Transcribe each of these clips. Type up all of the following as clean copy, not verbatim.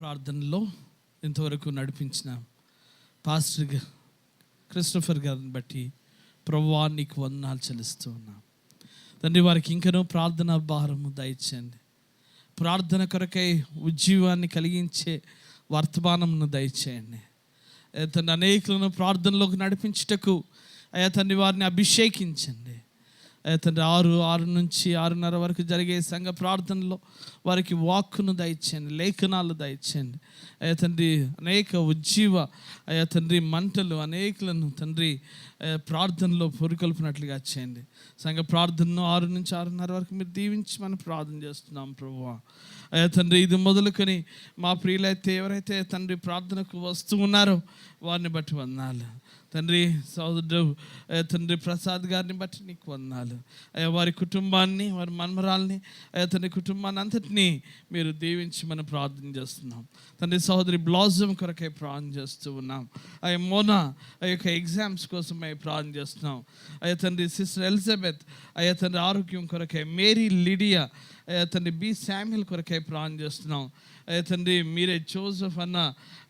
ప్రార్థనలో ఇంతవరకు నడిపించిన పాస్టర్ క్రిస్టోఫర్ గారిని బట్టి ప్రభువా నీకు వందనాలు చెల్లిస్తూ ఉన్నాం తండ్రి. వారికి ఇంకనూ ప్రార్థన భారము దయచేయండి. ప్రార్థన కొరకై ఉజ్జీవాన్ని కలిగించే వర్తమానమును దయచేయండి తండ్రి. అనేకులను ప్రార్థనలోకి నడిపించుటకు అయ్యా తండ్రి వారిని అభిషేకించండి తండ్రి. 6 నుంచి 6:30 వరకు జరిగే సంఘ ప్రార్థనలో వారికి వాక్కును దయచేయండి, లేఖనాలు దయచేయండి అయ్యా తండ్రి. అనేక ఉజ్జీవ అయ్యా తండ్రి మంటలు అనేకులను తండ్రి ప్రార్థనలో పురికొల్పినట్లుగా చేయండి. సంఘ ప్రార్థనను 6 నుంచి 6:30 వరకు మీరు దీవించి మనం ప్రార్థన చేస్తున్నాం ప్రభువా. అయ్యా తండ్రి, ఇది మొదలుకొని మా ప్రియులైతే ఎవరైతే తండ్రి ప్రార్థనకు వస్తూ ఉన్నారో వారిని బట్టి వందనాలు తండ్రి. సోదరుడు తండ్రి ప్రసాద్ గారిని బట్టి నీకు వందనాలు అయ్యా. వారి కుటుంబాన్ని, వారి మన్మరాల్ని అయ్యా తండ్రి కుటుంబాన్ని అంతటినీ మీరు దీవించి మనం ప్రార్థన చేస్తున్నాం తండ్రి. సహోదరి బ్లాజమ్ కొరకై ప్రార్థన చేస్తూ ఉన్నాం అయ్యా. మోనా ఆ యొక్క ఎగ్జామ్స్ కోసం అయ్యా ప్రార్థన చేస్తున్నాం అయ్యా తండ్రి. సిస్టర్ ఎలిజబెత్ అయ్యా తండ్రి ఆరోగ్యం కొరకై, మేరీ లిడియా అయ్యా తండ్రి, బి శామ్యుల్ కొరకై ప్రార్థన చేస్తున్నాం అయ్యా తండ్రి. మీరే జోసెఫ్ అన్న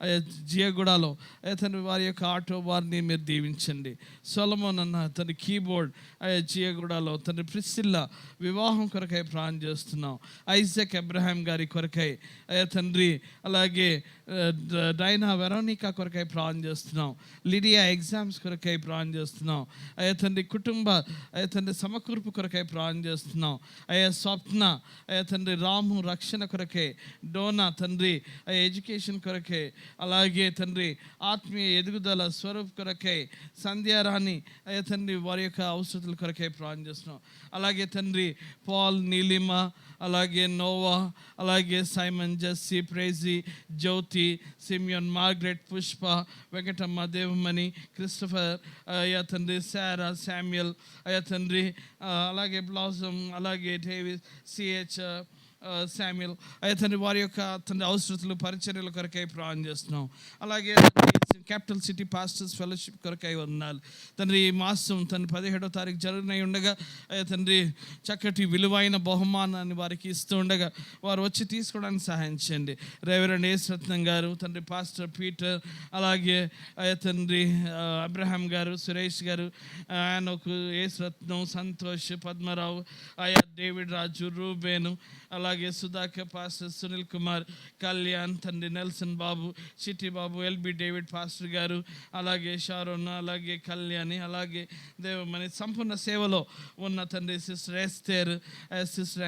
అయ్యా జియగూడలో అయ్యా తండ్రి వారి యొక్క ఆటో వారిని మీరు దీవించండి. సొలమోన్ అన్న తండ్రి కీబోర్డ్ అయ్యా జియగూడలో తండ్రి. ప్రిస్సిల్లా వివాహం కొరకై ప్రార్థన చేస్తున్నాం. ఐజాక్ అబ్రహాం గారి కొరకై అయ్యా తండ్రి. అలాగే డైనా వెరోనికా కొరకై ప్రార్థన చేస్తున్నాం. లిడియా ఎగ్జామ్స్ కొరకై ప్రార్థన చేస్తున్నాం అయ్యా తండ్రి. కుటుంబ అయ్యా తండ్రి సమకూర్పు కొరకై ప్రార్థన చేస్తున్నాం అయ్యా. స్వప్న అయ్యా తండ్రి రాము రక్షణ కొరకై, డోనా తండ్రి అయ్యా ఎడ్యుకేషన్ కొరకై, అలాగే తండ్రి ఆత్మీయ ఎదుగుదల స్వరూప్ కొరకై, సంధ్యారాణి అయ్యా తండ్రి వారి యొక్క అవసరతల కొరకై ప్రార్థన చేస్తున్నాం. అలాగే తండ్రి పాల్, నీలిమ, అలాగే నోవా, అలాగే సైమన్, జెస్సీ, ప్రేజీ, జ్యోతి, సిమియోన్, మార్గరెట్, పుష్ప, వెంకటమ్మ, దేవమణి, క్రిస్టఫర్ అయ్యా తండ్రి, శారా, శామ్యుయల్ అయ్యా తండ్రి. అలాగే బ్లాసమ్, అలాగే డేవిడ్, సిహెచ్, శామ్యుయల్ అయ్యా తండ్రి వారి యొక్క తండ్రి అవసరతలు పరిచర్యల కొరకై ప్రార్థన చేస్తున్నాం. అలాగే క్యాపిటల్ సిటీ పాస్టర్స్ ఫెలోషిప్ కొరకై వందనాలు తండ్రి. ఈ మాసం తండ్రి 17వ తారీఖు జరుగునై ఉండగా అయ్యా తండ్రి చక్కటి విలువైన బహుమానాన్ని వారికి ఇస్తూ ఉండగా వారు వచ్చి తీసుకోవడానికి సహాయం చేయండి. రెవరెండ్ యేసురత్నం గారు తండ్రి, పాస్టర్ పీటర్, అలాగే అయ్యా తండ్రి అబ్రహాం గారు, సురేష్ గారు, ఆయనకు యేసురత్నం, సంతోష్, పద్మరావు అయ్యా, డేవిడ్ రాజు, రూబేను, అలాగే సుధాకర్, పాస్టర్ సునీల్ కుమార్, కళ్యాణ్ తండ్రి, నెల్సన్ బాబు, Chitti Babu, LB David pastor గారు, అలాగే షారోన్, అలాగే కళ్యాణి, అలాగే దేవమణి, సంపూర్ణ సేవలో ఉన్న తండ్రి sister Esther, sister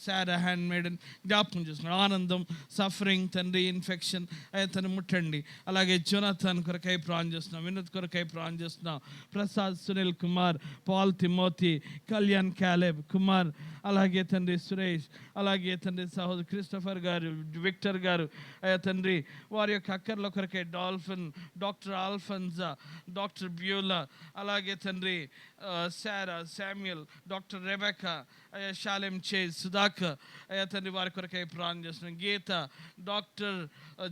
Sarah hand maiden జ్ఞాపకం చేసుకున్నాం. ఆనందం, సఫరింగ్ తండ్రి, ఇన్ఫెక్షన్ తను ముట్టండి. అలాగే జోనాథన్ కొరకై ప్రార్థన చేస్తున్నాం, వినోద్ కొరకై ప్రార్థన చేస్తున్నాం. Prasad, Sunil Kumar, Paul, Timothy, Kalyan, Caleb, Kumar, అలాగే తండ్రి సురేష్, అలాగే తండ్రి సహోదరు క్రిస్టోఫర్ గారు, విక్టర్ గారు అయ్యా తండ్రి వారి యొక్క అక్కర్ల కొరకై, డాల్ఫిన్, డాక్టర్ ఆల్ఫన్జా, డాక్టర్ బ్యూలా, అలాగే తండ్రి శారా, శామ్యుయల్, డాక్టర్ రెబెకా అయ్యా, షాలెం చేజ్, సుధాకర్ అయ్యా తండ్రి వారి కొరకై ప్రార్థన చేస్తున్నాం. గీత, డాక్టర్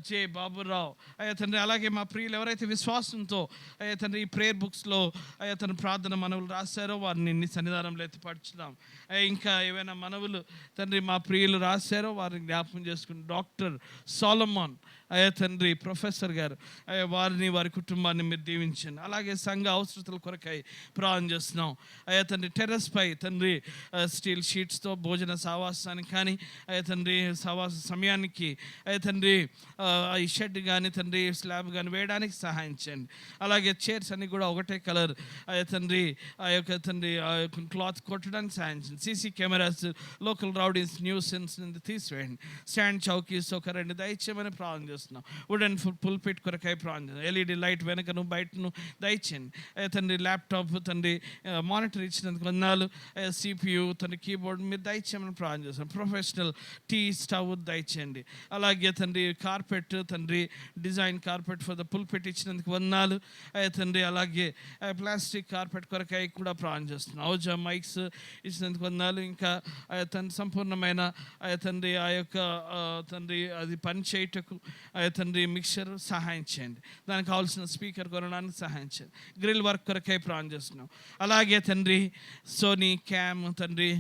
జే బాబురావు అయ్యా తండ్రి. అలాగే మా ప్రియులు ఎవరైతే విశ్వాసంతో అయ్యా తండ్రి ఈ ప్రేయర్ బుక్స్లో అయ్యా తన ప్రార్థన మనవులు రాశారో వారిని నీ సన్నిధానంలో ఎత్తిపడుచున్నాం. ఇంకా ఏవైనా మనవులు తండ్రి మా ప్రియులు రాశారో వారిని జ్ఞాపకం చేసుకుని. డాక్టర్ సోలమోన్ అయ్యా తండ్రి, ప్రొఫెసర్ గారు అయ్యా వారిని, వారి కుటుంబాన్ని మీరు దీవించండి. అలాగే సంఘ అవసరతల కొరకై ప్రార్థన చేస్తున్నాం అయ్యా తండ్రి. టెర్రస్ పై తండ్రి స్టీల్ షీట్స్తో భోజన సావాసానికి కానీ అయ్యా తండ్రి సావాస సమయానికి అయ్యా తండ్రి ఈ షెడ్ కానీ తండ్రి స్లాబ్ కానీ వేయడానికి సహాయం చేయండి. అలాగే చైర్స్ అన్ని కూడా ఒకటే కలర్ అయ్యా తండ్రి ఆ యొక్క తండ్రి ఆ యొక్క క్లాత్ కొట్టడానికి సహాయం చేయండి. CC cameras, local rowdies, nuisance నుండి తీసివేయండి. స్టాండ్ చౌకీస్ ఒక 2 దయచేయమని ప్రార్థన చేస్తున్నాం. వుడెన్ పుల్పిట్ కొరకై ప్రార్థన చేస్తున్నాం. ఎల్ఈడి లైట్ వెనకను బయటను దయచేయండి అయ్యా తండ్రి. ల్యాప్టాప్ తండ్రి మానిటర్ ఇచ్చినందుకు వందనాలు. సిపియు తండ్రి, కీబోర్డ్ మీరు దయచేయమని ప్రార్థన చేస్తాం. ప్రొఫెషనల్ టీ స్టవ్ దయచేయండి. అలాగే తండ్రి కార్పెట్ తండ్రి, design carpet for the pulpit ఇచ్చినందుకు వందనాలు అయ్యా తండ్రి. అలాగే ప్లాస్టిక్ కార్పెట్ కొరకై కూడా ప్రార్థన చేస్తున్నాం. ఔజా మైక్స్ ఇచ్చినందుకు వందనాలు. ఇంకా అయ్యా తండ్రి సంపూర్ణమైన అయ్యా తండ్రి ఆ యొక్క తండ్రి అది పని చేయుటకు అయ్యా తండ్రి మిక్సర్ సహాయం చేయండి. దానికి కావాల్సిన స్పీకర్ కొనడానికి సహాయం చేయండి. గ్రిల్ వర్క్ కొరకై ప్రార్థన చేస్తున్నాం. అలాగే తండ్రి సోనీ, క్యామ్ తండ్రి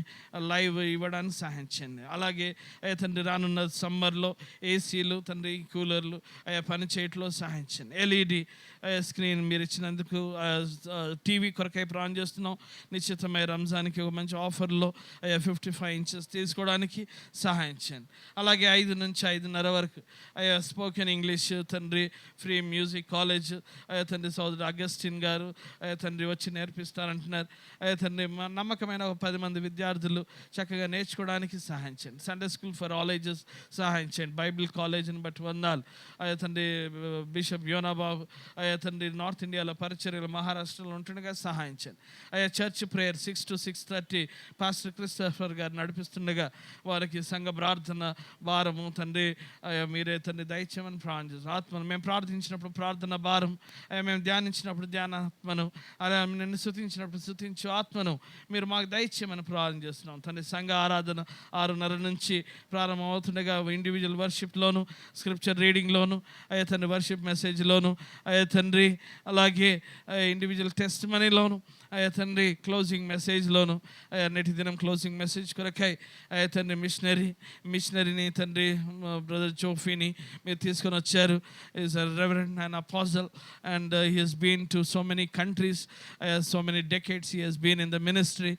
లైవ్ ఇవ్వడానికి సహాయం చేయండి. అలాగే అయ్యా తండ్రి రానున్న సమ్మర్లో ఏసీలు తండ్రి కూలర్లు అయ్యా పని చేయట్లో సహాయం చేయండి. ఎల్ఈడి స్క్రీన్ మీరు ఇచ్చినందుకు టీవీ కొరకై ప్రాణం చేస్తున్నాం. నిశ్చితమై రంజాన్కి ఒక మంచి ఆఫర్లో 55 ఇంచెస్ తీసుకోవడానికి సహాయం చేయండి. అలాగే 5 నుంచి 5:30 వరకు స్పోకెన్ ఇంగ్లీష్ తండ్రి ఫ్రీ మ్యూజిక్ కాలేజ్ తండ్రి సోదరుడు అగస్టిన్ గారు తండ్రి వచ్చి నేర్పిస్తారంటున్నారు. తండ్రి నమ్మకమైన ఒక 10 మంది విద్యార్థులు చక్కగా నేర్చుకోవడానికి సహాయం చేయండి. Sunday school for all ages సహాయం చేయండి. బైబిల్ కాలేజీని బట్టి వందాలు. తండ్రి బిషప్ యోనాబాబు తండ్రి నార్త్ ఇండియాలో పరిచర్యలు మహారాష్ట్రలో ఉంటుండగా సహాయం చేయండి. Church prayer 6 to 6:30 pastor Christopher గారు నడిపిస్తుండగా వారికి సంఘ ప్రార్థన భారము తండ్రి మీరే తండ్రి దయచేయమని ప్రార్థన చేస్తాం. ఆత్మను మేము ప్రార్థించినప్పుడు ప్రార్థన భారం, మేము ధ్యానించినప్పుడు ధ్యానాత్మను, అలా నిన్ను స్తుతించినప్పుడు స్తుతించు ఆత్మను మీరు మాకు దయచేయమని ప్రార్థన చేస్తున్నాం. తండ్రి సంఘ ఆరాధన 6:30 నుంచి ప్రారంభం అవుతుండగా ఇండివిజువల్ వర్షిప్లోను, స్క్రిప్చర్ రీడింగ్లోను, తండ్రి వర్షిప్ మెసేజ్లోను, తండ్రి అలాగే ఇండివిజువల్ టెస్ట్ మనీలోను, తండ్రి క్లోజింగ్ మెసేజ్లోను, నేటి దినం క్లోజింగ్ మెసేజ్ కొరకై తండ్రి మిషనరీని తండ్రి బ్రదర్ జోఫీని మీరు తీసుకొని వచ్చారు. Is a reverend and apostle and he has been to so many countries, so many decades he has been in the ministry.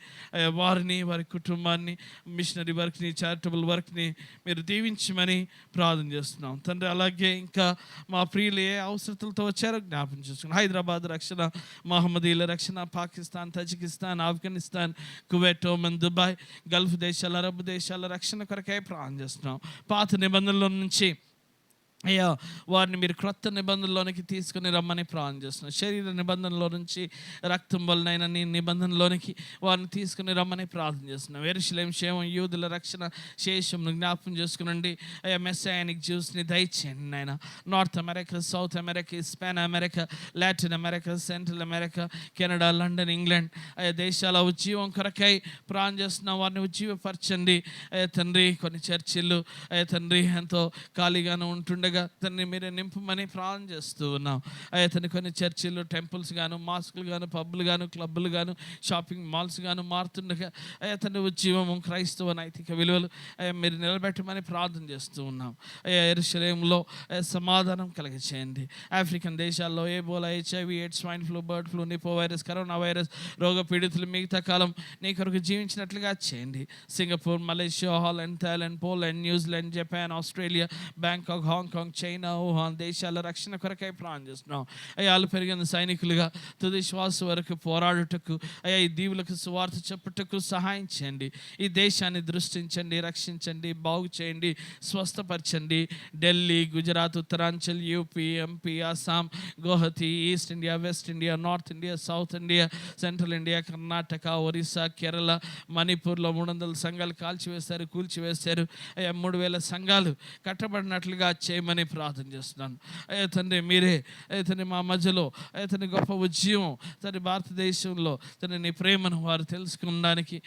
వారిని వారి కుటుంబాన్ని మిషనరీ వర్క్ని చారిటబుల్ వర్క్ని మీరు దీవించమని ప్రార్థన చేస్తున్నాం తండ్రి. అలాగే ఇంకా మా ప్రియులు ఏ అవసరతలతో వచ్చారో జ్ఞాపకం చేసుకున్నాం. హైదరాబాద్ రక్షణ, మహమ్మదీల రక్షణ, Pakistan, Tajikistan, Afghanistan, Kuwait, Oman, Dubai, Gulf దేశాల, అరబ్ దేశాల రక్షణ కొరకే ప్రార్థన చేస్తున్నాం. పాత నిబంధనల నుంచి అయ్యా వారిని మీరు క్రొత్త నిబంధనలోనికి తీసుకుని రమ్మని ప్రార్థన చేస్తున్నాం. శరీర నిబంధనలో నుంచి రక్తం వలనైన నీ నిబంధనలోనికి వారిని తీసుకుని రమ్మని ప్రార్థన చేస్తున్నాం. యెరూషలేం క్షేమం, యూదుల రక్షణ శేషంను జ్ఞాపకం చేసుకునండి. అయ్యా మెస్సాయానిక్ జ్యూస్ని దయచేయండి నాయన. North America, south America, span America, Latin America, central America, Canada, London, England అయ్యా దేశాల ఉజ్జీవం కొరకై ప్రార్థన చేస్తున్నాం. వారిని ఉజ్జీవపరచండి అయ్యా తండ్రి. కొన్ని చర్చిలు అయ్యా తండ్రి ఎంతో ఖాళీగానే ఉంటుండగా తండ్రి మీరే నింపమని ప్రార్థన చేస్తూ ఉన్నాం. అతని కొన్ని చర్చిలు టెంపుల్స్ గాను, మాస్కులు గాను, పబ్బులు గాను, క్లబ్బులు గాను, షాపింగ్ మాల్స్ గాను మారుతుండగా అతని ఉద్యమము, క్రైస్తవ నైతిక విలువలు మీరు నిలబెట్టమని ప్రార్థన చేస్తూ ఉన్నాం. యెరూషలేములో సమాధానం కలిగచేయండి. ఆఫ్రికన్ దేశాల్లో Ebola, HIV, AIDS, swine flu, bird flu, Nipah virus, corona virus రోగ పీడితులు మిగతా కాలం నీ కొరకు జీవించినట్లుగా చేయండి. Singapore, Malaysia, Holland, Thailand, Poland, New Zealand, Japan, Australia, Bangkok, Hong Kong, China, Wuhan దేశాల రక్షణ కొరకై ప్రార్థన చేస్తున్నాం. అయ్యాలు పెరిగిన సైనికులుగా తుది శ్వాస వరకు పోరాడుటకు అయ్యా ఈ దీవులకు సువార్త చెప్పుటకు సహాయం చేయండి. ఈ దేశాన్ని దృష్టించండి, రక్షించండి, బాగు చేయండి, స్వస్థపరచండి. Delhi, Gujarat, Uttaranchal, UP, MP, Assam, Guwahati, east India, west India, north India, south India, central India, Karnataka, Orissa, Kerala, మణిపూర్లో 300 సంఘాలు కూల్చివేశారు. అయ్యా 3000 సంఘాలు కట్టబడినట్లుగా చేయమని ప్రార్థన చేస్తున్నాను. అయ్యా తండ్రి మీరే తండ్రి మా మధ్యలో తండ్రి గొప్ప ఉద్యమం తండ్రి భారతదేశంలో తండ్రి నీ ప్రేమను వారు తెలుసుకోవడానికి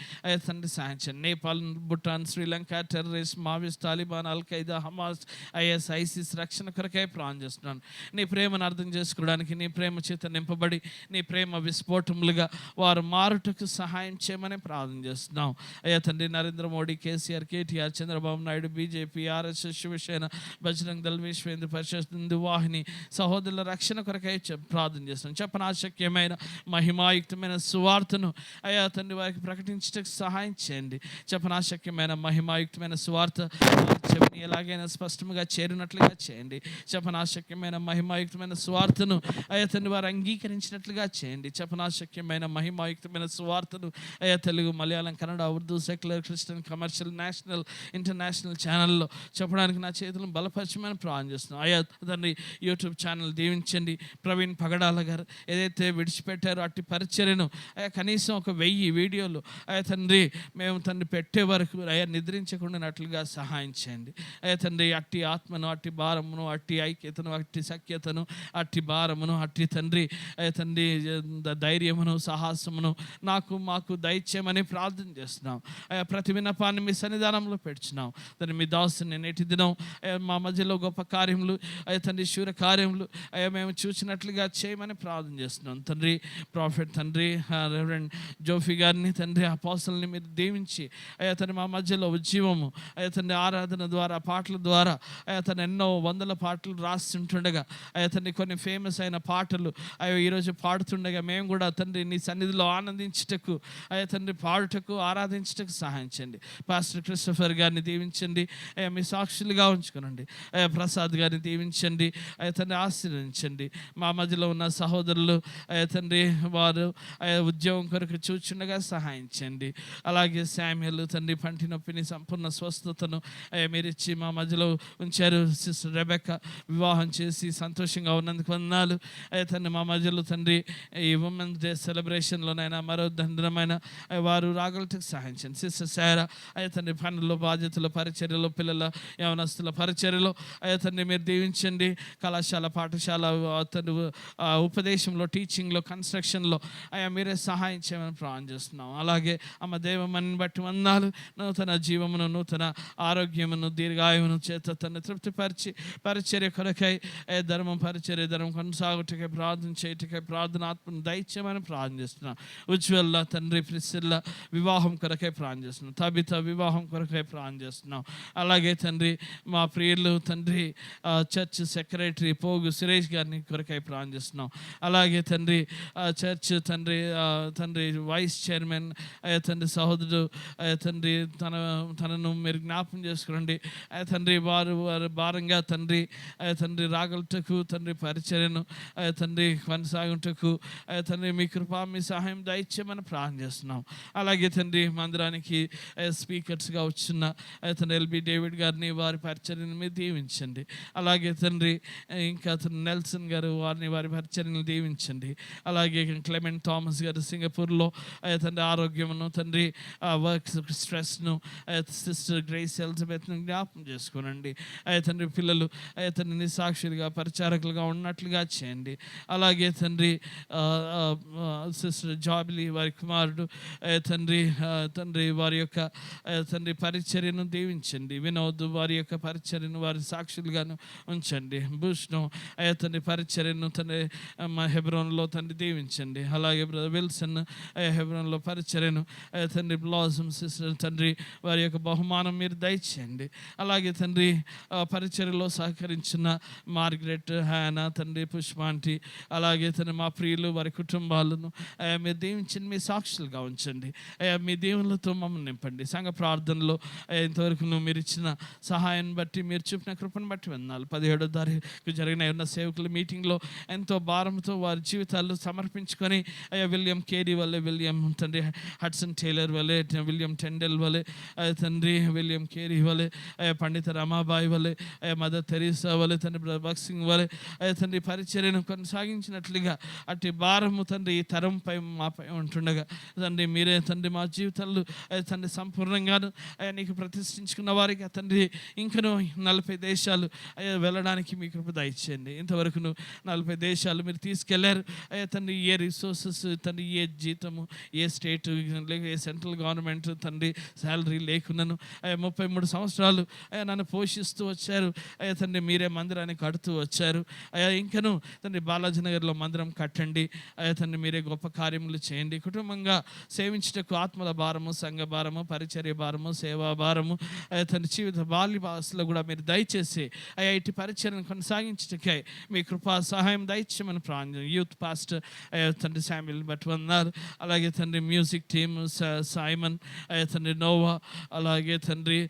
తండ్రి సాయం చేయండి. Nepal, Bhutan, Sri Lanka terrorist, Maoist, Taliban, al Qaeda, Hamas, IS, ISIS రక్షణ కొరకై ప్రార్థన చేస్తున్నాను. నీ ప్రేమను అర్థం చేసుకోవడానికి, నీ ప్రేమ చేత నింపబడి నీ ప్రేమ విస్ఫోటములుగా వారు మారుటకు సహాయం చేయమని ప్రార్థన చేస్తున్నాం. అయ్యా తండ్రి Narendra Modi, KCR, KTR, Chandrababu Naidu, BJP, RSS, Shiv Sena, Bajrang Dal, Vishwendra పరిషత్, హిందూ వాహిని సహోదరుల రక్షణ కొరకై ప్రార్థన చేస్తున్నాం. చెప్పనాశక్యమైన మహిమాయుక్తమైన సువార్తను అయ్యా తండ్రి వారికి ప్రకటించడానికి సహాయం చేయండి. చెప్పనాశక్యమైన మహిమాయుక్తమైన సువార్త చెవిని ఎలాగైనా స్పష్టంగా చేరినట్లుగా చేయండి. చెప్పనాశక్యమైన మహిమాయుక్తమైన సువార్తను అయ్యా తండ్రి వారు అంగీకరించినట్లుగా చేయండి. చెప్పనాశక్యమైన మహిమాయుక్తమైన సువార్తను అయ్యా Telugu, Malayalam, Kannada, Urdu, secular, Christian, commercial, national, international ఛానల్లో చెప్పడానికి నా చేతులను బలపరచమని ప్రార్థన చేస్తున్నాం. అయ్యా తండ్రి యూట్యూబ్ ఛానల్ దీవించండి. ప్రవీణ్ పగడాల గారు ఏదైతే విడిచిపెట్టారో అట్టి పరిచర్యను అయ్యా కనీసం ఒక 1000 వీడియోలు అయ్యా తండ్రి మేము తండ్రి పెట్టే వరకు అయ్యా నిద్రించకుండానట్లుగా సహాయం చేయండి. అయ్యా తండ్రి అట్టి ఆత్మను, అట్టి భారమును, అట్టి ఐక్యతను, అట్టి సఖ్యతను, అట్టి భారమును, అట్టి తండ్రి అయ్యా తండ్రి ధైర్యమును, సాహసమును మాకు దయచేయమని ప్రార్థన చేస్తున్నాం. అయ్యా ప్రతి విన్నపాన్ని మీ సన్నిధానంలో పెడుచున్నాం. దాన్ని మీ దాసుని నేటి దినం మా మధ్యలో గొప్ప కార్యములు అయ్యా తండ్రి శూర కార్యములు అయ్యా మేము చూసినట్లుగా చేయమని ప్రార్థన చేస్తున్నాం. తండ్రి ప్రాఫెట్ తండ్రి రెవరెండ్ జోఫీ గారిని తండ్రి అపోస్తలుని మీరు దీవించి అయ్యా తండ్రి మా మధ్యలో ఉజ్జీవము అయ్యా తండ్రి ఆరాధన ద్వారా, పాటల ద్వారా అయ్యా తను ఎన్నో వందల పాటలు రాస్తుంటుండగా అయ్యా తండ్రి కొన్ని ఫేమస్ అయిన పాటలు అయ్యో ఈరోజు పాడుతుండగా మేము కూడా తండ్రి నీ సన్నిధిలో ఆనందించుటకు అయ్యా తండ్రి పాడుటకు, ఆరాధించుటకు సహాయించండి. పాస్టర్ క్రిస్టఫర్ గారిని దీవించండి. అయ్యా మీ సాక్షులుగా ఉంచుకోనండి. అయ్యా ప్రసాద్ గారిని దీవించండి. అయ్యా తండ్రి ఆశీర్వదించండి. మా మధ్యలో ఉన్న సహోదరులు అయ్యా తండ్రి వారు అయ్యా ఉద్యోగం కొరకు చూచుండగా సహాయించండి. అలాగే శామ్యుల్ తండ్రి పంటి నొప్పిని సంపూర్ణ స్వస్థతను అయ్యా మీరు ఇచ్చి మా మధ్యలో ఉంచారు. సిస్టర్ రెబెక్కా వివాహం చేసి సంతోషంగా ఉన్నందుకు వందనాలు. అయ్యా తండ్రి మా మధ్యలో తండ్రి ఈ ఉమెన్స్ డే సెలబ్రేషన్లోనైనా మరో దండమైన వారు రాగలటకు సహాయించండి. సిస్టర్ సారా అయ్యా తండ్రి పనుల్లో, బాధ్యతల పరిచర్యలో, పిల్లల యవనస్తుల పరిచర్యలో అయ్యా తండ్రి మీరు దీవించండి. కళాశాల, పాఠశాల తండ్రి ఉపదేశంలో, టీచింగ్లో, కన్స్ట్రక్షన్లో అయ్యా మీరే సహాయం చేయమని ప్రార్థన చేస్తున్నాం. అలాగే అమ్మ దేవమని బట్టి వందనాలు. నూతన జీవమును, నూతన ఆరోగ్యమును, దీర్ఘాయువును చేత తను తృప్తిపరిచి పరిచర్య కొరకై ధర్మం పరిచర్య ధర్మం కొనసాగుటకై ప్రార్థన చేయటకై ప్రార్థనాత్మను దయచేయమని ప్రార్థన చేస్తున్నాం. ఉజ్వల్ల తండ్రి ప్రిసిల్ల వివాహం కొరకై ప్రార్థన చేస్తున్నాం. తబిత వివాహం కొరకై ప్రార్థన చేస్తున్నాం. అలాగే తండ్రి మా ప్రియులు తండ్రి చర్చ్ సెక్రటరీ పోగు సురేష్ గారిని కొరకై ప్రార్థన చేస్తున్నాం. అలాగే తండ్రి చర్చ్ తండ్రి వైస్ చైర్మన్ తండ్రి సహోదరుడు తండ్రి తనను మీరు జ్ఞాపకం చేసుకోండి. తండ్రి వారు భారంగా తండ్రి రాగలటకు తండ్రి పరిచర్యను తండ్రి కొనసాగుటకు తండ్రి మీ కృప, మీ సహాయం దయచేయమని ప్రార్థన చేస్తున్నాం. అలాగే తండ్రి మందిరానికి స్పీకర్స్గా వచ్చిన తండ్రి ఎల్బి డేవిడ్ గారిని, వారి పరిచర్యను మీరు దీవించండి. అలాగే తండ్రి ఇంకా నెల్సన్ గారు వారి పరిచర్యను దీవించండి. అలాగే క్లెమెంట్ థామస్ గారు సింగపూర్లో తండ్రి ఆరోగ్యమును, తండ్రి వర్క్ స్ట్రెస్ను, సిస్టర్ గ్రేస్ ఎలిజబెత్ను జ్ఞాపకం చేసుకోనండి. తండ్రి పిల్లలు తండ్రి నిస్సాక్షులుగా, పరిచారకులుగా ఉన్నట్లుగా చేయండి. అలాగే తండ్రి సిస్టర్ జాబిలి వారి కుమారుడు తండ్రి వారి యొక్క తండ్రి పరిచర్యను దీవించండి. వినోద్ వారి యొక్క పరిచర్యను వారి సాక్షులుగాను ఉంచండి. భూష్ణు తండ్రి పరిచర్యను తండ్రి హెబ్రోన్లో తండ్రి దీవించండి. అలాగే బ్రదర్ విల్సన్ హెబ్రోన్లో పరిచర్యను తండ్రి బ్లాజమ్ సిస్టర్ తండ్రి వారి యొక్క బహుమానం మీరు దయచేయండి. అలాగే తండ్రి పరిచర్యలో సహకరించిన మార్గరెట్, హ్యానా తండ్రి, పుష్పాంటి, అలాగే తండ్రి మా ప్రియులు వారి కుటుంబాలను మీరు దీవించండి. మీ సాక్షులుగా ఉంచండి. మీ దేవుళ్ళతో మమ్మల్ని నింపండి. సంఘ ప్రార్థనలో ఇంతవరకు మీరు ఇచ్చిన సహాయాన్ని బట్టి, మీరు చూపిన కృపను బట్టి వందనాలు. 17వ తారీఖు జరిగిన ఉన్న సేవకుల మీటింగ్లో ఎంతో భారంతో వారి జీవితాలు సమర్పించుకొని విలియం కేరీ వల్లే, విలియం తండ్రి హడ్సన్ టైలర్ వల్లే, విలియం టెండెల్ వల్లే తండ్రి, విలియం కేరీ వల్లే, పండిత రమాబాయి వల్లే, మదర్ తెరీసా వల్లే, తండ్రి భగత్ సింగ్ వల్లే తండ్రి పరిచర్యను కొనసాగించినట్లుగా అట్టి భారము తండ్రి ఈ తరంపై మాపై ఉంటుండగా తండ్రి మీరే తండ్రి మా జీవితాలు తండ్రి సంపూర్ణంగాను నీకు ప్రతిష్ఠించుకున్న వారికి తండ్రి ఇంకను 40 దేశాలు వెళ్ళడానికి మీ కృప దయచేయండి. ఇంతవరకు 40 దేశాలు మీరు తీసుకెళ్లారు. తండ్రి ఏ రిసోర్సెస్ తండ్రి, ఏ జీతము, ఏ స్టేట్ లేక ఏ సెంట్రల్ గవర్నమెంట్ తండ్రి శాలరీ లేకున్నాను 33 సంవత్సరాలు నన్ను పోషిస్తూ వచ్చారు. తండ్రి మీరే మందిరాన్ని కడుతూ వచ్చారు. ఇంకను తండ్రి బాలాజీ నగర్లో మందిరం కట్టండి. తండ్రి మీరే గొప్ప కార్యములు చేయండి. కుటుంబంగా సేవించుటకు ఆత్మల భారము, సంఘ భారము, పరిచర్య భారము, సేవా భారము తండ్రి జీవిత బాల్యవాసులో కూడా మీరు దయచేసి ఇటు పరిచర్యను కొనసాగించుటకై మీ కృపా సహాయం దయచేయమని ప్రార్థన. యూత్ పాస్టర్ తండ్రి శామ్యుల్ బట్టి వందనాలు. అలాగే తండ్రి మ్యూజిక్ టీమ్ సైమన్ తండ్రి నోవా, అలాగే తండ్రి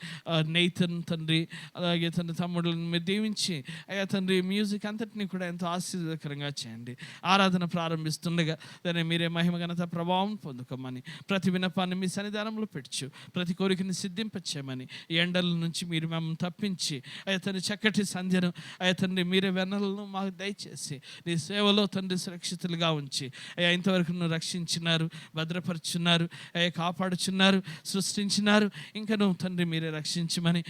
నెయితన్ తండ్రి, అలాగే తండ్రి తమ్ముడులను మీరు దీవించి తండ్రి మ్యూజిక్ అంతటినీ కూడా ఎంతో ఆశీర్వాదకరంగా చేయండి. ఆరాధన ప్రారంభిస్తుండగా దాన్ని మీరే మహిమ ఘనత ప్రభావం పొందుకోమని, ప్రతి విన్నపాన్ని మీ సన్నిధానంలో పెట్టు, ప్రతి కోరికని సిద్ధింపచేయమని, ఈ ఎండల నుంచి మీరు మమ్మల్ని తప్పించి తండ్రి చక్కటి సంధ్యను తండ్రి మీరే వెన్నలను మాకు దయచేసి నీ సేవలో తండ్రి సురక్షితులుగా ఉంచి ఇంతవరకు రక్షించినారు, భద్రపరుచున్నారు, కాపాడుచున్నారు, సృష్టించినారు. ఇంకా తండ్రి మీరే రక్షించమని